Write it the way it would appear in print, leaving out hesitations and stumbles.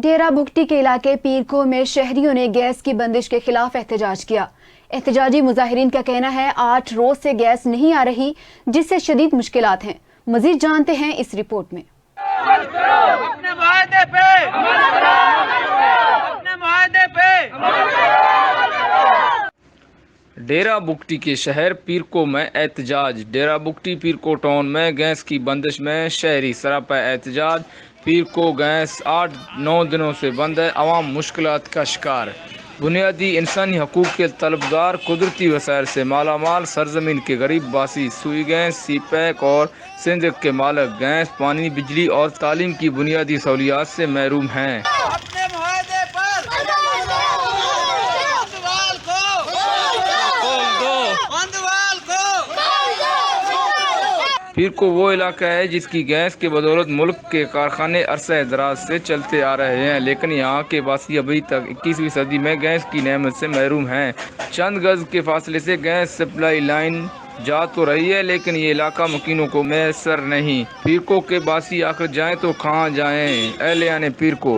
ڈیرہ بگٹی کے علاقے پیرکو میں شہریوں نے گیس کی بندش کے خلاف احتجاج کیا۔ احتجاجی مظاہرین کا کہنا ہے 8 روز سے گیس نہیں آ رہی، جس سے شدید مشکلات ہیں۔ مزید جانتے ہیں اس رپورٹ میں۔ اپنے معاہدے پہ ڈیرہ بگٹی کے شہر پیرکو میں احتجاج۔ ڈیرہ بگٹی پیرکو ٹاؤن میں گیس کی بندش میں شہری سراپا احتجاج۔ پیرکو گیس 8-9 دنوں سے بند ہے، عوام مشکلات کا شکار۔ بنیادی انسانی حقوق کے طلبگار، قدرتی وسائل سے مالا مال سرزمین کے غریب باسی سوئی گیس، سی پیک اور سندھ کے مالک گیس، پانی، بجلی اور تعلیم کی بنیادی سہولیات سے محروم ہیں۔ اپنے معاہدے پر پیرکو وہ علاقہ ہے جس کی گیس کے بدولت ملک کے کارخانے عرصہ دراز سے چلتے آ رہے ہیں، لیکن یہاں کے باسی ابھی تک 21ویں صدی میں گیس کی نعمت سے محروم ہیں۔ چند گز کے فاصلے سے گیس سپلائی لائن جا تو رہی ہے، لیکن یہ علاقہ مکینوں کو میسر نہیں۔ پیرکو کے باسی آخر جائیں تو کہاں جائیں؟ اہلیان پیرکو